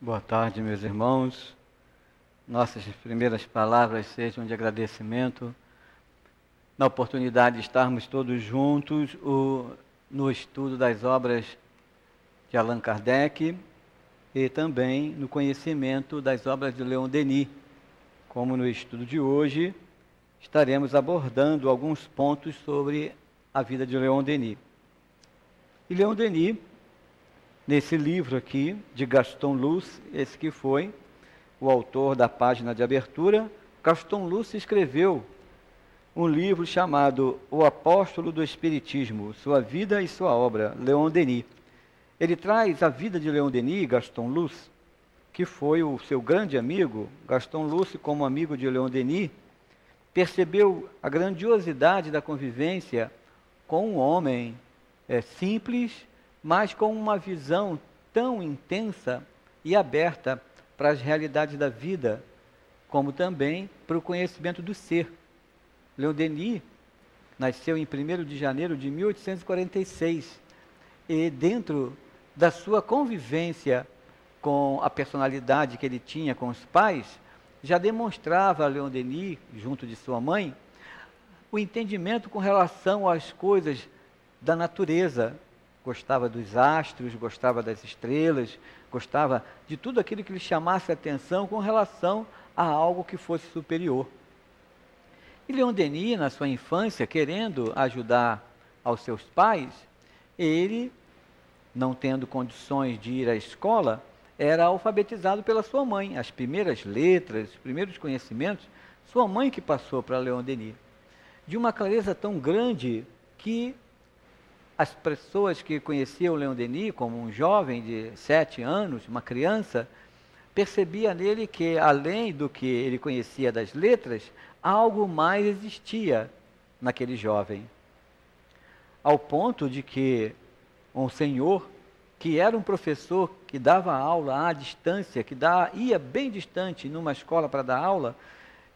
Boa tarde, meus irmãos. Nossas primeiras palavras sejam de agradecimento na oportunidade de estarmos todos juntos no estudo das obras de Allan Kardec e também no conhecimento das obras de Leon Denis. Como no estudo de hoje, estaremos abordando alguns pontos sobre a vida de Leon Denis. E Leon Denis, nesse livro aqui, de Gaston Luce, esse que foi o autor da página de abertura, Gaston Luce escreveu um livro chamado O Apóstolo do Espiritismo, Sua Vida e Sua Obra, Leon Denis. Ele traz a vida de Leon Denis, Gaston Luce, que foi o seu grande amigo. Gaston Luce, como amigo de Leon Denis, percebeu a grandiosidade da convivência com um homem simples, mas com uma visão tão intensa e aberta para as realidades da vida, como também para o conhecimento do ser. Leon Denis nasceu em 1º de janeiro de 1846 e dentro da sua convivência com a personalidade que ele tinha com os pais, já demonstrava Leon Denis, junto de sua mãe, o entendimento com relação às coisas da natureza. Gostava dos astros, gostava das estrelas, gostava de tudo aquilo que lhe chamasse a atenção com relação a algo que fosse superior. E Leon Denis, na sua infância, querendo ajudar aos seus pais, ele, não tendo condições de ir à escola, era alfabetizado pela sua mãe. As primeiras letras, os primeiros conhecimentos, sua mãe que passou para Leon Denis. De uma clareza tão grande que as pessoas que conheciam Leon Denis como um jovem de 7 anos, uma criança, percebia nele que, além do que ele conhecia das letras, algo mais existia naquele jovem. Ao ponto de que um senhor, que era um professor que dava aula à distância, ia bem distante numa escola para dar aula,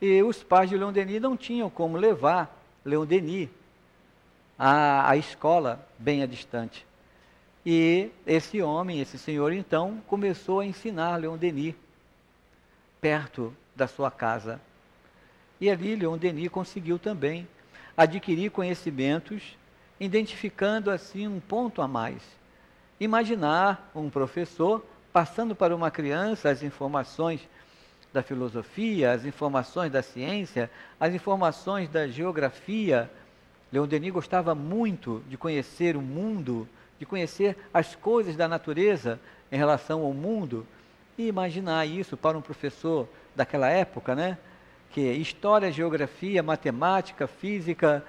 e os pais de Leon Denis não tinham como levar Leon Denis à escola bem à distante. E esse homem, esse senhor, então, começou a ensinar Leon Denis perto da sua casa. E ali Leon Denis conseguiu também adquirir conhecimentos, identificando assim um ponto a mais. Imaginar um professor passando para uma criança as informações da filosofia, as informações da ciência, as informações da geografia. Leon Denis gostava muito de conhecer o mundo, de conhecer as coisas da natureza em relação ao mundo, e imaginar isso para um professor daquela época, né? Que história, geografia, matemática, física,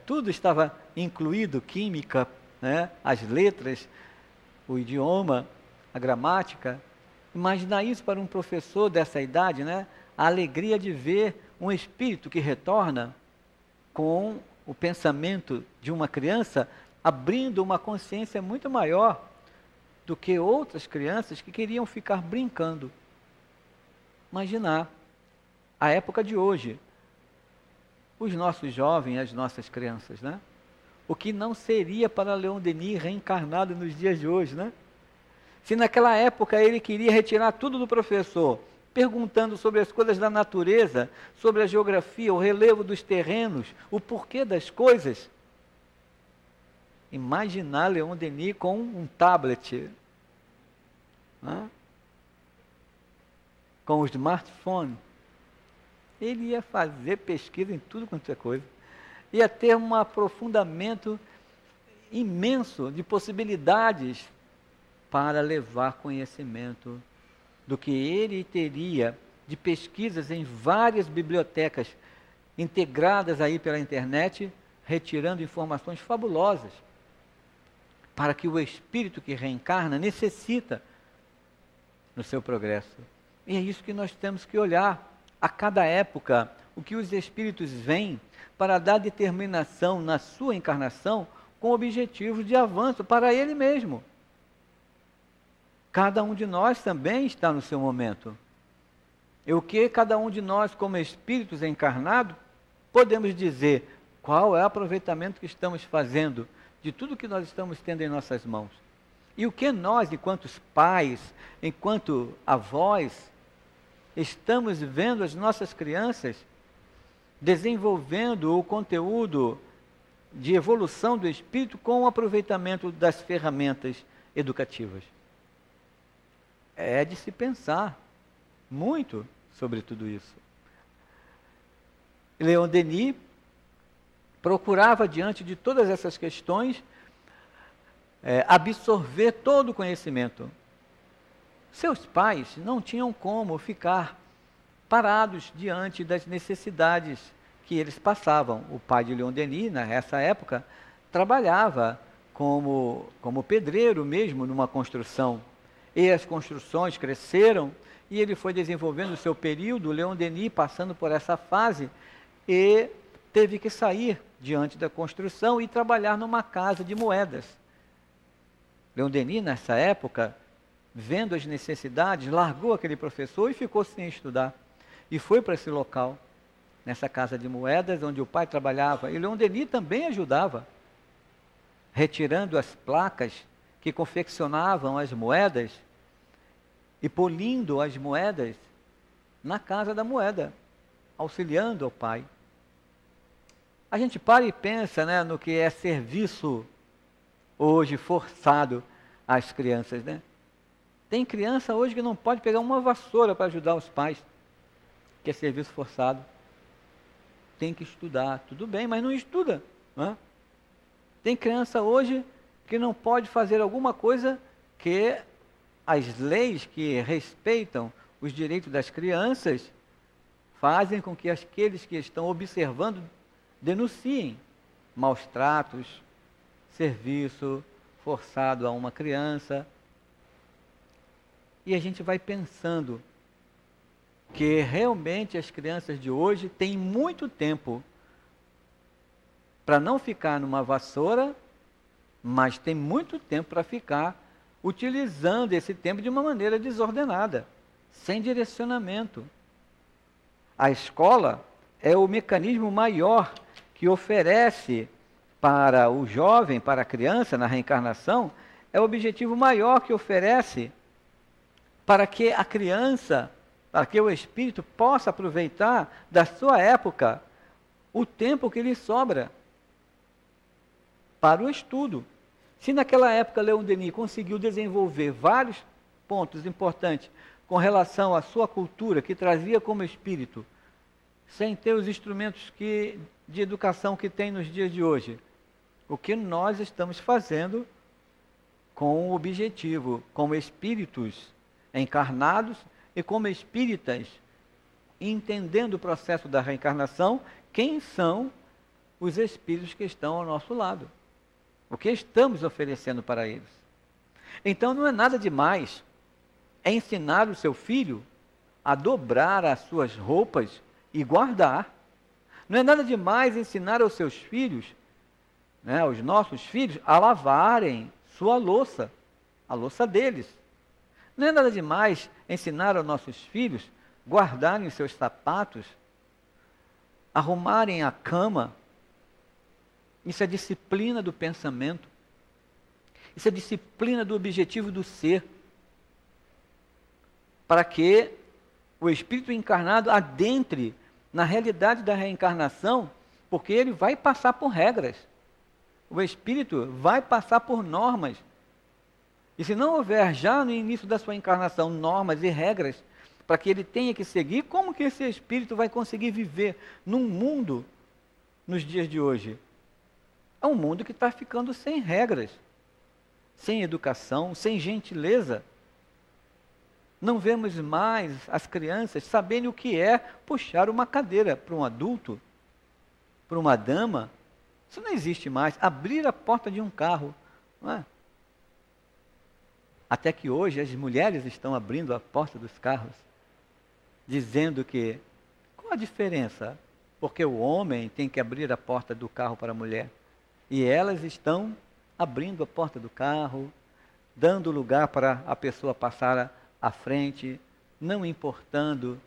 tudo estava incluído, química, né? As letras, o idioma, a gramática. Imaginar isso para um professor dessa idade, né? A alegria de ver um espírito que retorna com o pensamento de uma criança, abrindo uma consciência muito maior do que outras crianças que queriam ficar brincando. Imaginar a época de hoje, os nossos jovens, as nossas crianças, né? O que não seria para Leon Denis reencarnado nos dias de hoje, né? Se naquela época ele queria retirar tudo do professor, perguntando sobre as coisas da natureza, sobre a geografia, o relevo dos terrenos, o porquê das coisas. Imaginar Leon Denis com um tablet, né? Com o smartphone. Ele ia fazer pesquisa em tudo quanto é coisa. Ia ter um aprofundamento imenso de possibilidades para levar conhecimento do que ele teria de pesquisas em várias bibliotecas integradas aí pela internet, retirando informações fabulosas para que o espírito que reencarna necessita no seu progresso. E é isso que nós temos que olhar a cada época, o que os espíritos vêm para dar determinação na sua encarnação com objetivos de avanço para ele mesmo. Cada um de nós também está no seu momento. E o que cada um de nós, como espíritos encarnados, podemos dizer? Qual é o aproveitamento que estamos fazendo de tudo que nós estamos tendo em nossas mãos? E o que nós, enquanto pais, enquanto avós, estamos vendo as nossas crianças desenvolvendo o conteúdo de evolução do espírito com o aproveitamento das ferramentas educativas? É de se pensar muito sobre tudo isso. Leon Denis procurava, diante de todas essas questões, absorver todo o conhecimento. Seus pais não tinham como ficar parados diante das necessidades que eles passavam. O pai de Leon Denis, nessa época, trabalhava como pedreiro mesmo numa construção. E as construções cresceram e ele foi desenvolvendo o seu período. Leon Denis, passando por essa fase, e teve que sair diante da construção e trabalhar numa casa de moedas. Leon Denis, nessa época, vendo as necessidades, largou aquele professor e ficou sem estudar. E foi para esse local, nessa casa de moedas, onde o pai trabalhava. E Leon Denis também ajudava, retirando as placas que confeccionavam as moedas e polindo as moedas na casa da moeda, auxiliando ao pai. A gente para e pensa, né, no que é serviço hoje forçado às crianças, né? Tem criança hoje que não pode pegar uma vassoura para ajudar os pais, que é serviço forçado. Tem que estudar, tudo bem, mas não estuda, né? Tem criança hoje que não pode fazer alguma coisa que as leis que respeitam os direitos das crianças fazem com que aqueles que estão observando denunciem maus tratos, serviço forçado a uma criança. E a gente vai pensando que realmente as crianças de hoje têm muito tempo para não ficar numa vassoura, mas tem muito tempo para ficar utilizando esse tempo de uma maneira desordenada, sem direcionamento. A escola é o mecanismo maior que oferece para o jovem, para a criança, na reencarnação, é o objetivo maior que oferece para que a criança, para que o espírito possa aproveitar da sua época o tempo que lhe sobra para o estudo. Se naquela época Leon Denis conseguiu desenvolver vários pontos importantes com relação à sua cultura, que trazia como espírito, sem ter os instrumentos de educação que tem nos dias de hoje, o que nós estamos fazendo com o objetivo, como espíritos encarnados e como espíritas, entendendo o processo da reencarnação, quem são os espíritos que estão ao nosso lado, o que estamos oferecendo para eles. Então não é nada demais ensinar o seu filho a dobrar as suas roupas e guardar. Não é nada demais ensinar aos seus filhos, né, aos nossos filhos, a lavarem sua louça, a louça deles. Não é nada demais ensinar aos nossos filhos guardarem os seus sapatos, arrumarem a cama. Isso é disciplina do pensamento. Isso é disciplina do objetivo do ser. Para que o espírito encarnado adentre na realidade da reencarnação, porque ele vai passar por regras. O espírito vai passar por normas. E se não houver já no início da sua encarnação normas e regras para que ele tenha que seguir, como que esse espírito vai conseguir viver num mundo nos dias de hoje? É um mundo que está ficando sem regras, sem educação, sem gentileza. Não vemos mais as crianças sabendo o que é puxar uma cadeira para um adulto, para uma dama. Isso não existe mais. Abrir a porta de um carro, não é? Até que hoje as mulheres estão abrindo a porta dos carros, dizendo que, qual a diferença? Porque o homem tem que abrir a porta do carro para a mulher. E elas estão abrindo a porta do carro, dando lugar para a pessoa passar à frente, não importando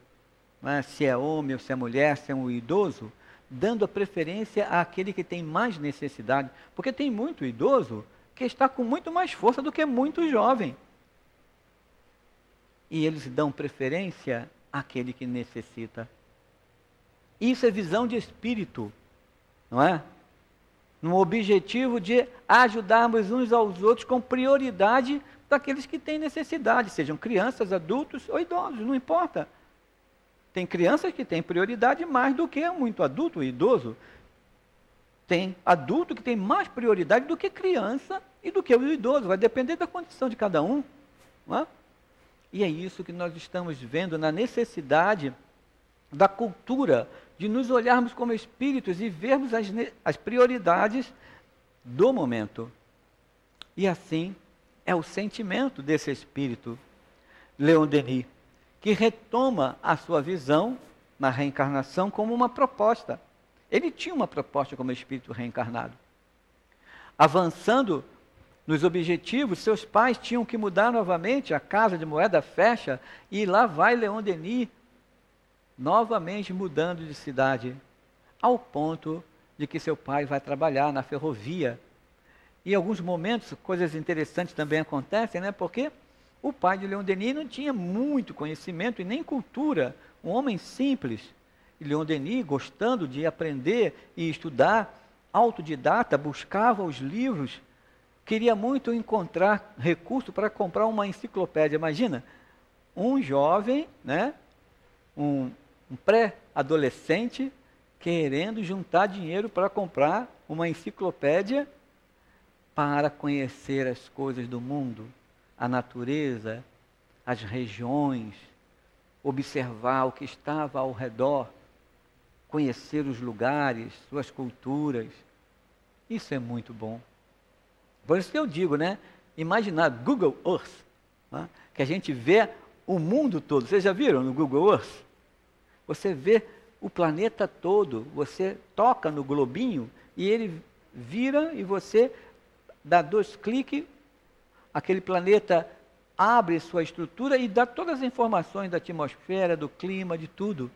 né, se é homem ou se é mulher, se é um idoso, dando a preferência àquele que tem mais necessidade. Porque tem muito idoso que está com muito mais força do que muito jovem. E eles dão preferência àquele que necessita. Isso é visão de espírito, não é? No objetivo de ajudarmos uns aos outros com prioridade daqueles que têm necessidade, sejam crianças, adultos ou idosos, não importa. Tem crianças que têm prioridade mais do que muito adulto e idoso. Tem adulto que tem mais prioridade do que criança e do que o idoso. Vai depender da condição de cada um. Não é? E é isso que nós estamos vendo na necessidade da cultura, de nos olharmos como espíritos e vermos as prioridades do momento. E assim é o sentimento desse espírito, Leon Denis, que retoma a sua visão na reencarnação como uma proposta. Ele tinha uma proposta como espírito reencarnado. Avançando nos objetivos, seus pais tinham que mudar novamente, a casa de moeda fecha, e lá vai Leon Denis, novamente mudando de cidade, ao ponto de que seu pai vai trabalhar na ferrovia. E em alguns momentos, coisas interessantes também acontecem, né? Porque o pai de Leon Denis não tinha muito conhecimento e nem cultura, um homem simples. E Leon Denis, gostando de aprender e estudar, autodidata, buscava os livros, queria muito encontrar recurso para comprar uma enciclopédia. Imagina, um jovem, né? um pré-adolescente querendo juntar dinheiro para comprar uma enciclopédia para conhecer as coisas do mundo, a natureza, as regiões, observar o que estava ao redor, conhecer os lugares, suas culturas. Isso é muito bom. Por isso que eu digo, né? Imaginar Google Earth, né? Que a gente vê o mundo todo. Vocês já viram no Google Earth? Você vê o planeta todo, você toca no globinho e ele vira e você dá 2 cliques, aquele planeta abre sua estrutura e dá todas as informações da atmosfera, do clima, de tudo.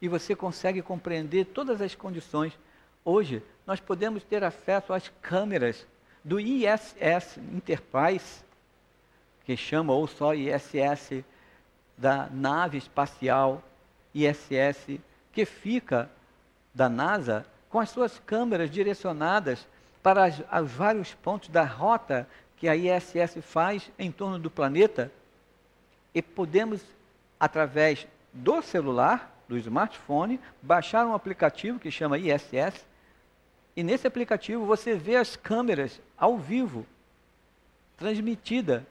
E você consegue compreender todas as condições. Hoje, nós podemos ter acesso às câmeras do ISS, Enterprise, que chama ou só ISS, da nave espacial ISS, que fica da NASA, com as suas câmeras direcionadas para os vários pontos da rota que a ISS faz em torno do planeta. E podemos, através do celular, do smartphone, baixar um aplicativo que chama ISS, e nesse aplicativo você vê as câmeras ao vivo, transmitida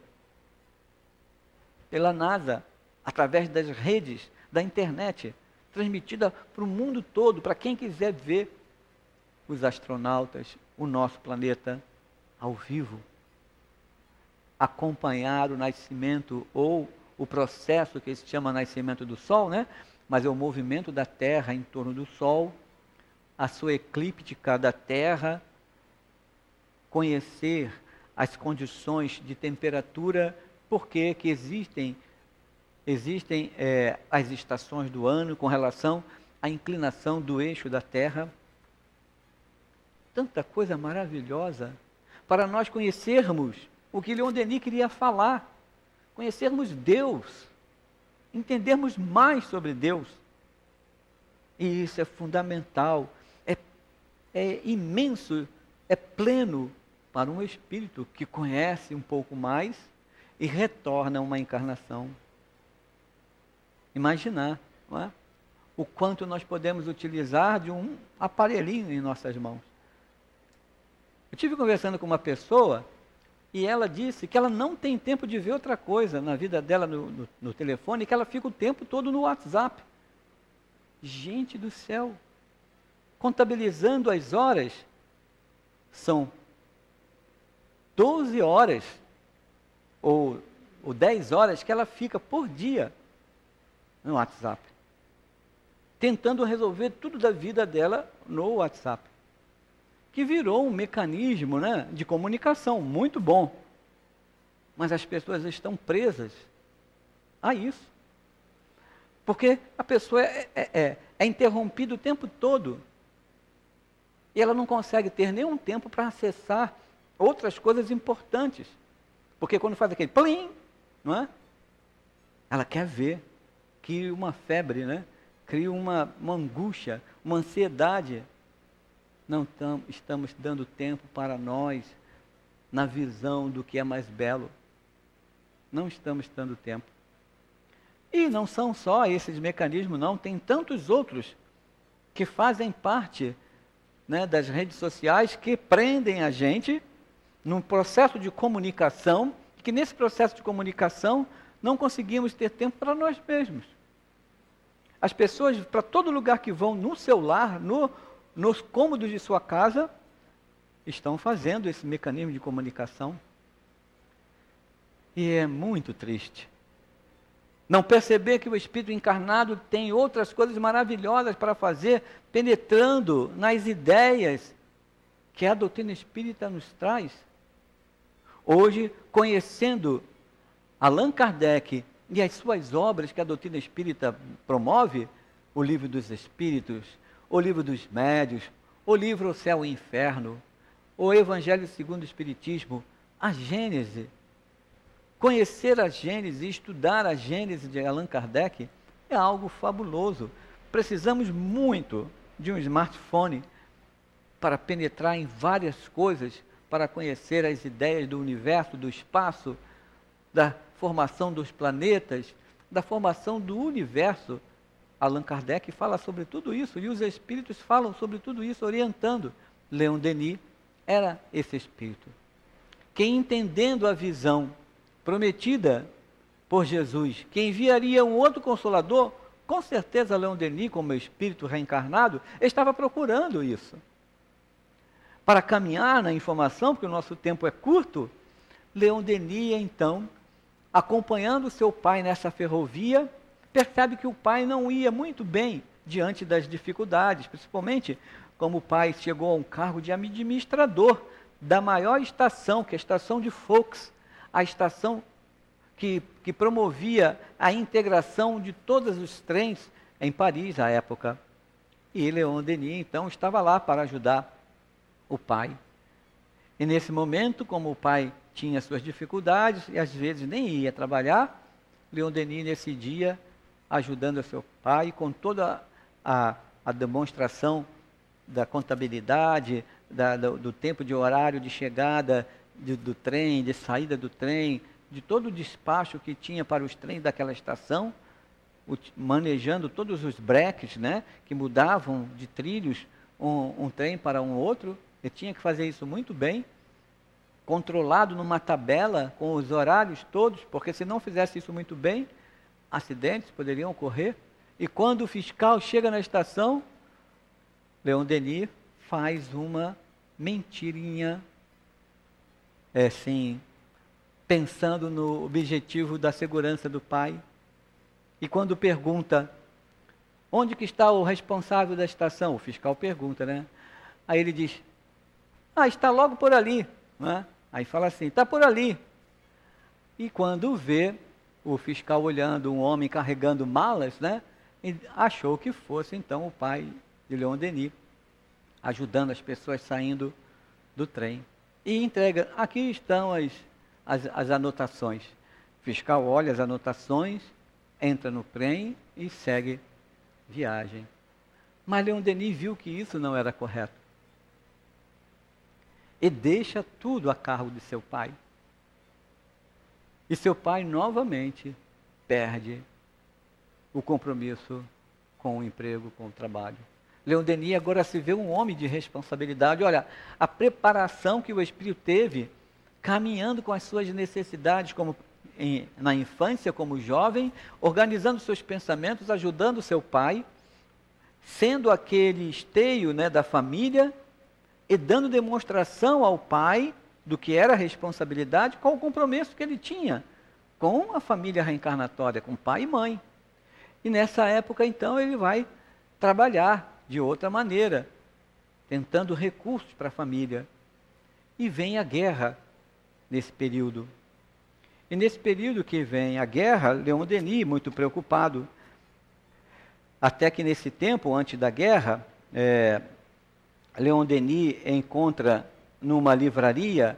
pela NASA, através das redes da internet, transmitida para o mundo todo, para quem quiser ver os astronautas, o nosso planeta ao vivo, acompanhar o nascimento ou o processo que se chama nascimento do Sol, né? Mas é o movimento da Terra em torno do Sol, a sua eclíptica da Terra, conhecer as condições de temperatura, porque que existem as estações do ano com relação à inclinação do eixo da Terra. Tanta coisa maravilhosa para nós conhecermos o que Leon Denis queria falar, conhecermos Deus, entendermos mais sobre Deus. E isso é fundamental, é imenso, é pleno para um espírito que conhece um pouco mais e retorna a uma encarnação. Imaginar, não é? O quanto nós podemos utilizar de um aparelhinho em nossas mãos. Eu estive conversando com uma pessoa e ela disse que ela não tem tempo de ver outra coisa na vida dela no telefone, que ela fica o tempo todo no WhatsApp. Gente do céu! Contabilizando as horas, são 12 horas ou 10 horas que ela fica por dia no WhatsApp, tentando resolver tudo da vida dela no WhatsApp, que virou um mecanismo, né, de comunicação muito bom, mas as pessoas estão presas a isso. Porque a pessoa é interrompida o tempo todo. E ela não consegue ter nenhum tempo para acessar outras coisas importantes. Porque quando faz aquele plim, não é? Ela quer ver, cria uma febre, né? Cria uma angústia, uma ansiedade. Não estamos dando tempo para nós, na visão do que é mais belo. Não estamos dando tempo. E não são só esses mecanismos, não. Tem tantos outros que fazem parte, né, das redes sociais, que prendem a gente num processo de comunicação, que nesse processo de comunicação não conseguimos ter tempo para nós mesmos. As pessoas, para todo lugar que vão, no celular, nos cômodos de sua casa, estão fazendo esse mecanismo de comunicação. E é muito triste. Não perceber que o Espírito encarnado tem outras coisas maravilhosas para fazer, penetrando nas ideias que a doutrina espírita nos traz. Hoje, conhecendo Allan Kardec e as suas obras que a doutrina espírita promove, o Livro dos Espíritos, o Livro dos Médios, o livro O Céu e o Inferno, o Evangelho segundo o Espiritismo, a Gênese. Conhecer a Gênese e estudar a Gênese de Allan Kardec é algo fabuloso. Precisamos muito de um smartphone para penetrar em várias coisas, para conhecer as ideias do universo, do espaço, da formação dos planetas, da formação do universo. Allan Kardec fala sobre tudo isso, e os espíritos falam sobre tudo isso, orientando. Leon Denis era esse espírito, que, entendendo a visão prometida por Jesus, que enviaria um outro Consolador, com certeza Leon Denis, como espírito reencarnado, estava procurando isso. Para caminhar na informação, porque o nosso tempo é curto, Leon Denis, então, acompanhando seu pai nessa ferrovia, percebe que o pai não ia muito bem diante das dificuldades, principalmente como o pai chegou a um cargo de administrador da maior estação, que é a estação de Faux, a estação que promovia a integração de todos os trens em Paris, à época. E Leon Denis, então, estava lá para ajudar o pai. E nesse momento, como o pai tinha suas dificuldades e às vezes nem ia trabalhar, Leon Denis, nesse dia, ajudando o seu pai, com toda a demonstração da contabilidade, do tempo de horário de chegada do trem, de saída do trem, de todo o despacho que tinha para os trens daquela estação, manejando todos os breques, né, que mudavam de trilhos um trem para um outro. Ele tinha que fazer isso muito bem, controlado numa tabela com os horários todos, porque se não fizesse isso muito bem, acidentes poderiam ocorrer. E quando o fiscal chega na estação, Leon Denis faz uma mentirinha, assim, pensando no objetivo da segurança do pai. E quando pergunta, onde que está o responsável da estação? O fiscal pergunta, né? Aí ele diz, está logo por ali, né? Aí fala assim, está por ali. E quando vê o fiscal olhando um homem carregando malas, né? Achou que fosse então o pai de Leon Denis, ajudando as pessoas saindo do trem. E entrega, aqui estão as anotações. O fiscal olha as anotações, entra no trem e segue viagem. Mas Leon Denis viu que isso não era correto. E deixa tudo a cargo de seu pai. E seu pai novamente perde o compromisso com o emprego, com o trabalho. Leon Denis agora se vê um homem de responsabilidade. Olha, a preparação que o espírito teve, caminhando com as suas necessidades na infância, como jovem, organizando seus pensamentos, ajudando seu pai, sendo aquele esteio, né, da família, e dando demonstração ao pai do que era a responsabilidade, com o compromisso que ele tinha com a família reencarnatória, com pai e mãe. E nessa época, então, ele vai trabalhar de outra maneira, tentando recursos para a família. E vem a guerra nesse período. E nesse período que vem a guerra, Leon Denis, muito preocupado, Até que nesse tempo, antes da guerra, Leon Denis encontra numa livraria,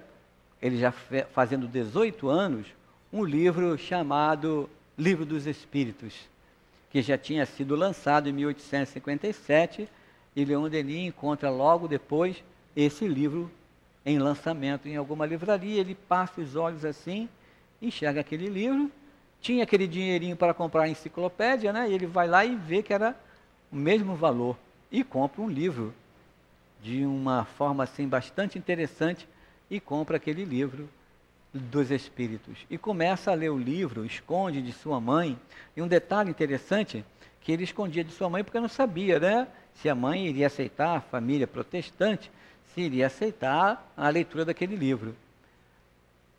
ele já fazendo 18 anos, um livro chamado Livro dos Espíritos, que já tinha sido lançado em 1857, e Leon Denis encontra logo depois esse livro em lançamento em alguma livraria. Ele passa os olhos assim, enxerga aquele livro, tinha aquele dinheirinho para comprar a enciclopédia, né? E ele vai lá e vê que era o mesmo valor, e compra um livro de uma forma assim bastante interessante, e compra aquele livro dos Espíritos. E começa a ler o livro, esconde de sua mãe. E um detalhe interessante, que ele escondia de sua mãe porque não sabia, né? Se a mãe iria aceitar, a família protestante, se iria aceitar a leitura daquele livro.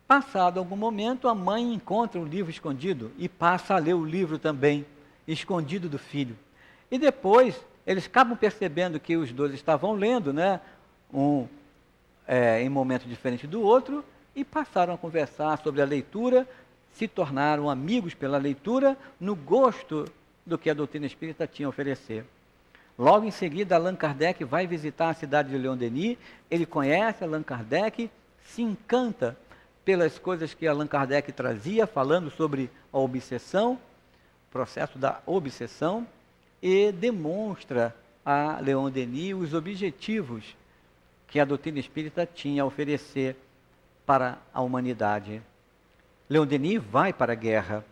Passado algum momento, a mãe encontra o livro escondido e passa a ler o livro também, escondido do filho. E depois, eles acabam percebendo que os dois estavam lendo, né? Em momento diferente do outro, e passaram a conversar sobre a leitura, se tornaram amigos pela leitura, no gosto do que a doutrina espírita tinha a oferecer. Logo em seguida, Allan Kardec vai visitar a cidade de Leon Denis, ele conhece Allan Kardec, se encanta pelas coisas que Allan Kardec trazia, falando sobre a obsessão, o processo da obsessão, e demonstra a Leon Denis os objetivos que a doutrina espírita tinha a oferecer para a humanidade. Leon Denis vai para a guerra,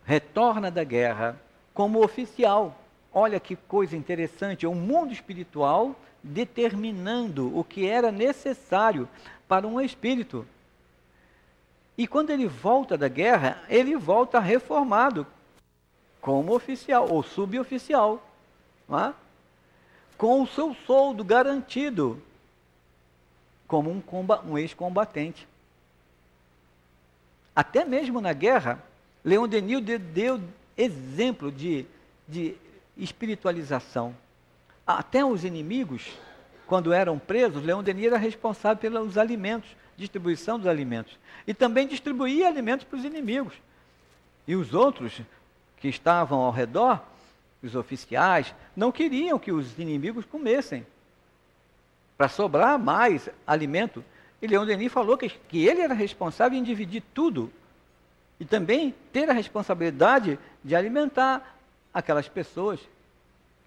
retorna da guerra como oficial. Olha que coisa interessante, é o mundo espiritual determinando o que era necessário para um espírito. E quando ele volta da guerra, ele volta reformado, como oficial ou suboficial, não é? Com o seu soldo garantido, como um ex-combatente. Até mesmo na guerra, Leon Denis deu exemplo de espiritualização. Até os inimigos, quando eram presos, Leon Denis era responsável pelos alimentos, distribuição dos alimentos. E também distribuía alimentos para os inimigos. E os outros que estavam ao redor, os oficiais, não queriam que os inimigos comessem, para sobrar mais alimento. E Leon Denis falou que ele era responsável em dividir tudo, e também ter a responsabilidade de alimentar aquelas pessoas,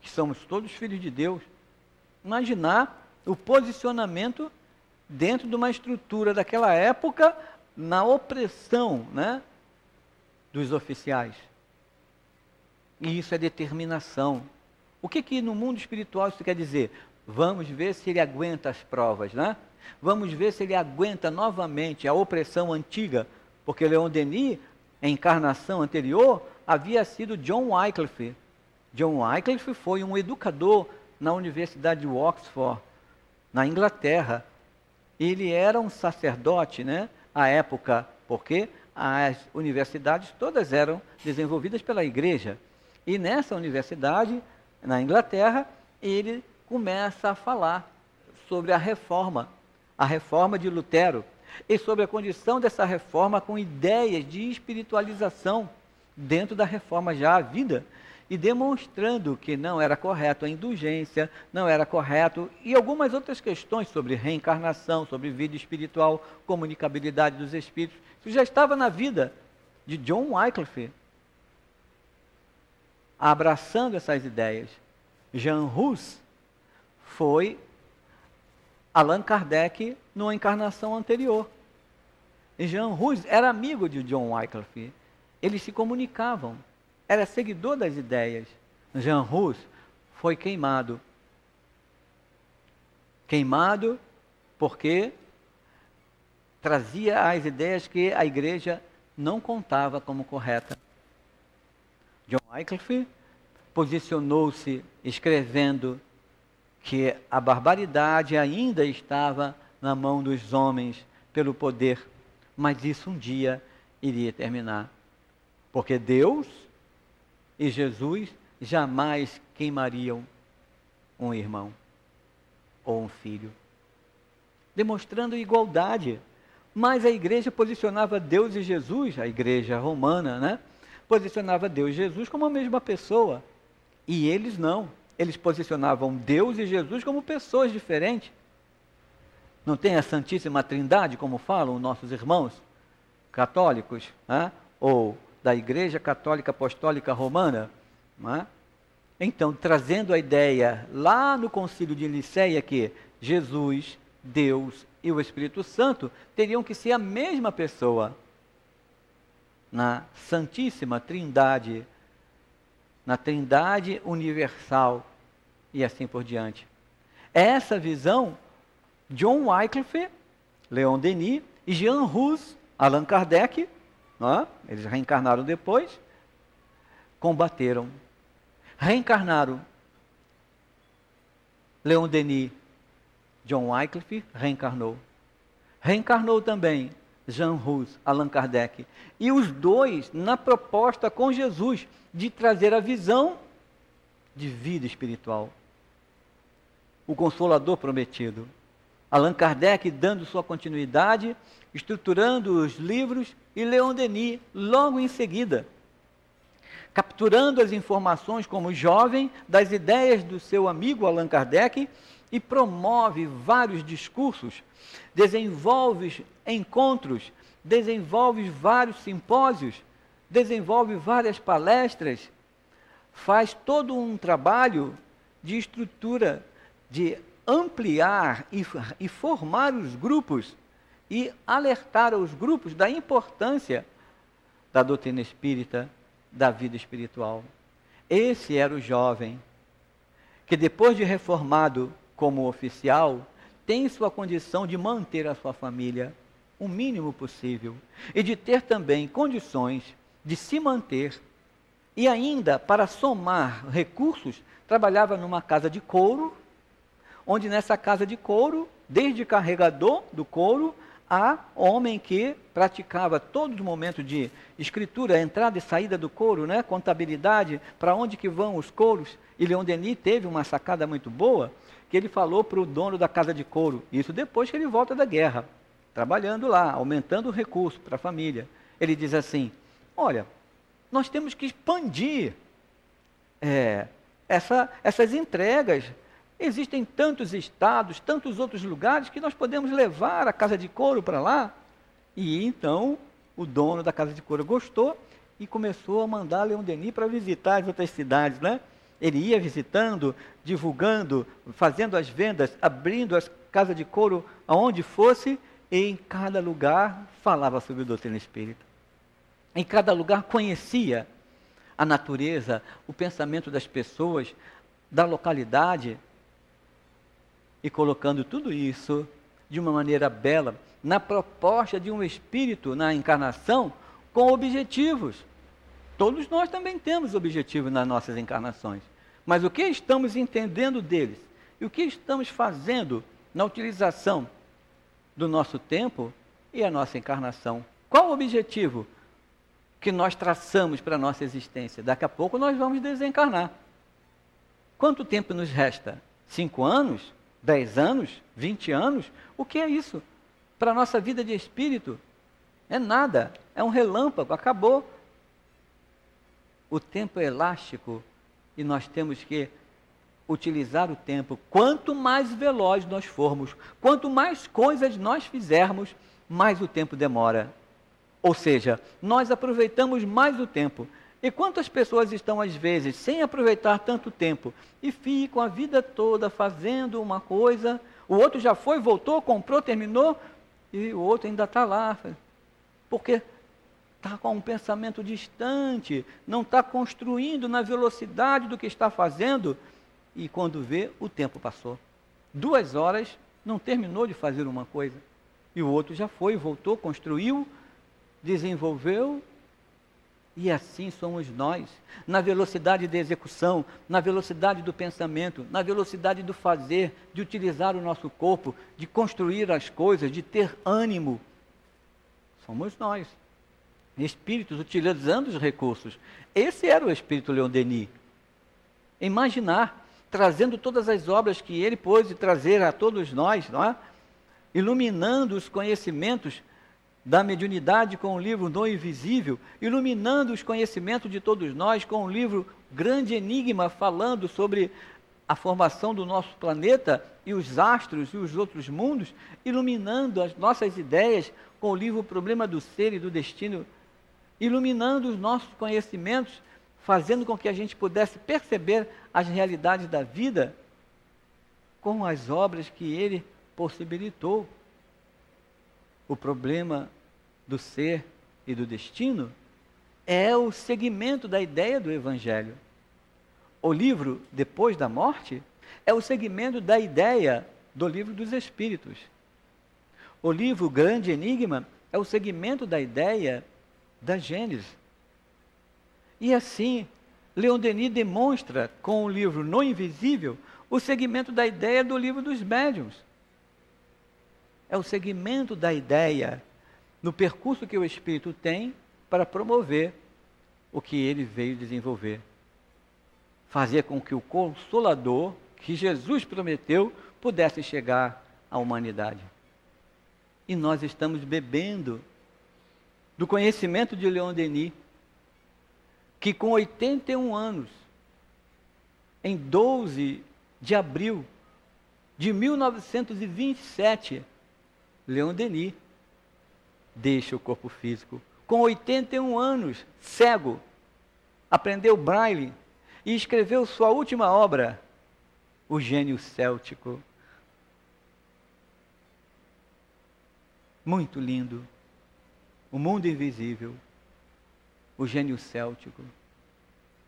que somos todos filhos de Deus. Imaginar o posicionamento dentro de uma estrutura daquela época, na opressão, né, dos oficiais. E isso é determinação. O que no mundo espiritual isso quer dizer? Vamos ver se ele aguenta as provas, né? Vamos ver se ele aguenta novamente a opressão antiga, porque Leon Denis, em encarnação anterior, havia sido John Wycliffe. John Wycliffe foi um educador na Universidade de Oxford, na Inglaterra. Ele era um sacerdote, né, à época, porque as universidades todas eram desenvolvidas pela igreja. E nessa universidade, na Inglaterra, ele começa a falar sobre a reforma de Lutero, e sobre a condição dessa reforma com ideias de espiritualização dentro da reforma já havida, e demonstrando que não era correto a indulgência, não era correto, e algumas outras questões sobre reencarnação, sobre vida espiritual, comunicabilidade dos espíritos. Isso já estava na vida de John Wycliffe, abraçando essas ideias. Jean Hus foi Allan Kardec numa encarnação anterior. E Jean Hus era amigo de John Wycliffe. Eles se comunicavam. Era seguidor das ideias. Jean Hus foi queimado. Queimado porque trazia as ideias que a igreja não contava como correta. John Wycliffe posicionou-se escrevendo que a barbaridade ainda estava na mão dos homens pelo poder, mas isso um dia iria terminar, porque Deus e Jesus jamais queimariam um irmão ou um filho, demonstrando igualdade. Mas a igreja posicionava Deus e Jesus, a igreja romana, né? Posicionava Deus e Jesus como a mesma pessoa. E eles não. Eles posicionavam Deus e Jesus como pessoas diferentes. Não tem a Santíssima Trindade, como falam nossos irmãos católicos, né? Ou da Igreja Católica Apostólica Romana. Né? Então, trazendo a ideia lá no Concílio de Nicéia que Jesus, Deus e o Espírito Santo teriam que ser a mesma pessoa na Santíssima Trindade, na Trindade Universal e assim por diante. Essa visão, John Wycliffe, Leon Denis e Jean Hus, Allan Kardec, eles reencarnaram depois, combateram. Reencarnaram Leon Denis, John Wycliffe reencarnou. Reencarnou também Jean Hus, Allan Kardec. E os dois na proposta com Jesus de trazer a visão de vida espiritual. O Consolador prometido. Allan Kardec dando sua continuidade, estruturando os livros, e Leon Denis logo em seguida, capturando as informações como jovem das ideias do seu amigo Allan Kardec, e promove vários discursos, desenvolve encontros, desenvolve vários simpósios, desenvolve várias palestras, faz todo um trabalho de estrutura, de ampliar e formar os grupos e alertar os grupos da importância da doutrina espírita, da vida espiritual. Esse era o jovem que, depois de reformado como oficial, tem sua condição de manter a sua família o mínimo possível e de ter também condições de se manter. E ainda, para somar recursos, trabalhava numa casa de couro, onde nessa casa de couro, desde carregador do couro, há homem que praticava todos os momentos de escritura, entrada e saída do couro, né? Contabilidade, para onde que vão os couros. E Leon Denis teve uma sacada muito boa, que ele falou para o dono da casa de couro, isso depois que ele volta da guerra, trabalhando lá, aumentando o recurso para a família. Ele diz assim, olha, nós temos que expandir essas entregas. Existem tantos estados, tantos outros lugares que nós podemos levar a casa de couro para lá. E então o dono da casa de couro gostou e começou a mandar Leon Denis para visitar as outras cidades, né? Ele ia visitando, divulgando, fazendo as vendas, abrindo as casas de couro aonde fosse, e em cada lugar falava sobre a doutrina espírita. Em cada lugar conhecia a natureza, o pensamento das pessoas, da localidade, e colocando tudo isso de uma maneira bela, na proposta de um espírito na encarnação, com objetivos. Todos nós também temos objetivos nas nossas encarnações. Mas o que estamos entendendo deles? E o que estamos fazendo na utilização do nosso tempo e a nossa encarnação? Qual o objetivo que nós traçamos para a nossa existência? Daqui a pouco nós vamos desencarnar. Quanto tempo nos resta? 5 anos? 10 anos? 20 anos? O que é isso? Para a nossa vida de espírito? É nada, é um relâmpago, acabou. O tempo é elástico e nós temos que utilizar o tempo. Quanto mais veloz nós formos, quanto mais coisas nós fizermos, mais o tempo demora. Ou seja, nós aproveitamos mais o tempo. E quantas pessoas estão, às vezes, sem aproveitar tanto tempo e ficam a vida toda fazendo uma coisa, o outro já foi, voltou, comprou, terminou, e o outro ainda está lá. Porque está com um pensamento distante, não está construindo na velocidade do que está fazendo, e quando vê, o tempo passou. 2 horas, não terminou de fazer uma coisa, e o outro já foi, voltou, construiu, desenvolveu, e assim somos nós, na velocidade da execução, na velocidade do pensamento, na velocidade do fazer, de utilizar o nosso corpo, de construir as coisas, de ter ânimo. Somos nós, espíritos utilizando os recursos. Esse era o espírito Leon Denis. Imaginar, trazendo todas as obras que ele pôde trazer a todos nós, não é? Iluminando os conhecimentos da mediunidade com o livro No Invisível, iluminando os conhecimentos de todos nós com o livro grande enigma falando sobre a formação do nosso planeta e os astros e os outros mundos, iluminando as nossas ideias com o livro O Problema do Ser e do Destino, iluminando os nossos conhecimentos, fazendo com que a gente pudesse perceber as realidades da vida com as obras que ele possibilitou. O problema do ser e do destino é o segmento da ideia do Evangelho. O livro Depois da Morte é o segmento da ideia do Livro dos Espíritos. O livro Grande Enigma é o segmento da ideia da Gênesis. E assim, Leon Denis demonstra com o livro No Invisível o segmento da ideia do Livro dos Médiuns. É o segmento da ideia no percurso que o Espírito tem para promover o que ele veio desenvolver. Fazer com que o Consolador, que Jesus prometeu, pudesse chegar à humanidade. E nós estamos bebendo do conhecimento de Leon Denis, que com 81 anos, em 12 de abril de 1927, Leon Denis deixa o corpo físico. Com 81 anos, cego, aprendeu braille e escreveu sua última obra, O Gênio Céltico. Muito lindo. O Mundo Invisível. O Gênio Céltico.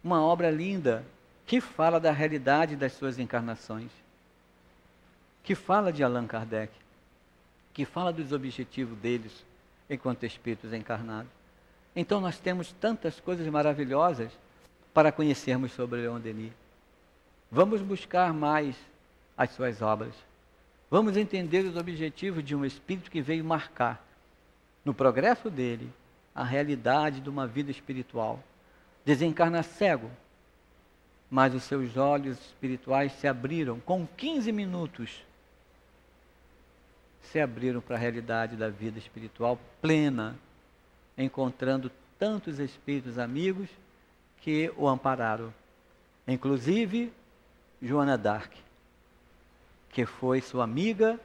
Uma obra linda que fala da realidade das suas encarnações, que fala de Allan Kardec, que fala dos objetivos deles enquanto espíritos encarnados. Então nós temos tantas coisas maravilhosas para conhecermos sobre Leon Denis. Vamos buscar mais as suas obras. Vamos entender os objetivos de um espírito que veio marcar, no progresso dele, a realidade de uma vida espiritual. Desencarna cego, mas os seus olhos espirituais se abriram com 15 minutos. Se abriram para a realidade da vida espiritual plena, encontrando tantos espíritos amigos que o ampararam. Inclusive, Joana d'Arc, que foi sua amiga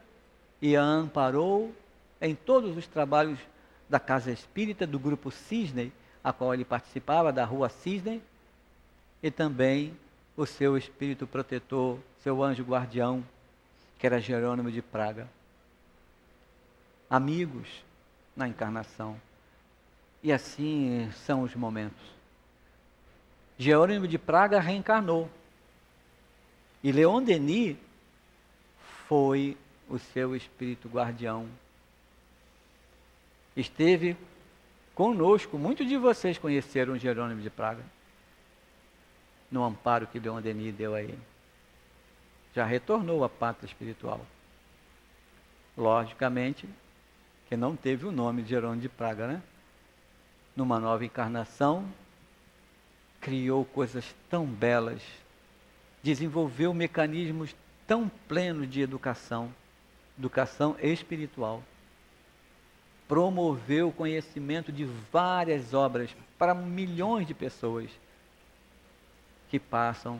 e a amparou em todos os trabalhos da Casa Espírita, do Grupo Cisne, a qual ele participava, da Rua Cisne, e também o seu espírito protetor, seu anjo guardião, que era Jerônimo de Praga. Amigos na encarnação. E assim são os momentos. Jerônimo de Praga reencarnou. E Leon Denis foi o seu espírito guardião. Esteve conosco. Muitos de vocês conheceram Jerônimo de Praga, no amparo que Leon Denis deu a ele. Já retornou à pátria espiritual. Logicamente que não teve o nome de Jerônimo de Praga, né? Numa nova encarnação, criou coisas tão belas, desenvolveu mecanismos tão plenos de educação espiritual, promoveu o conhecimento de várias obras para milhões de pessoas que passam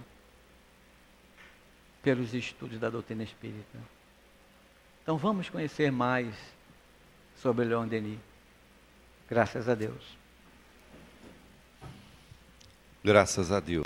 pelos estudos da doutrina espírita. Então vamos conhecer mais sobre Leon Denis. Graças a Deus. Graças a Deus.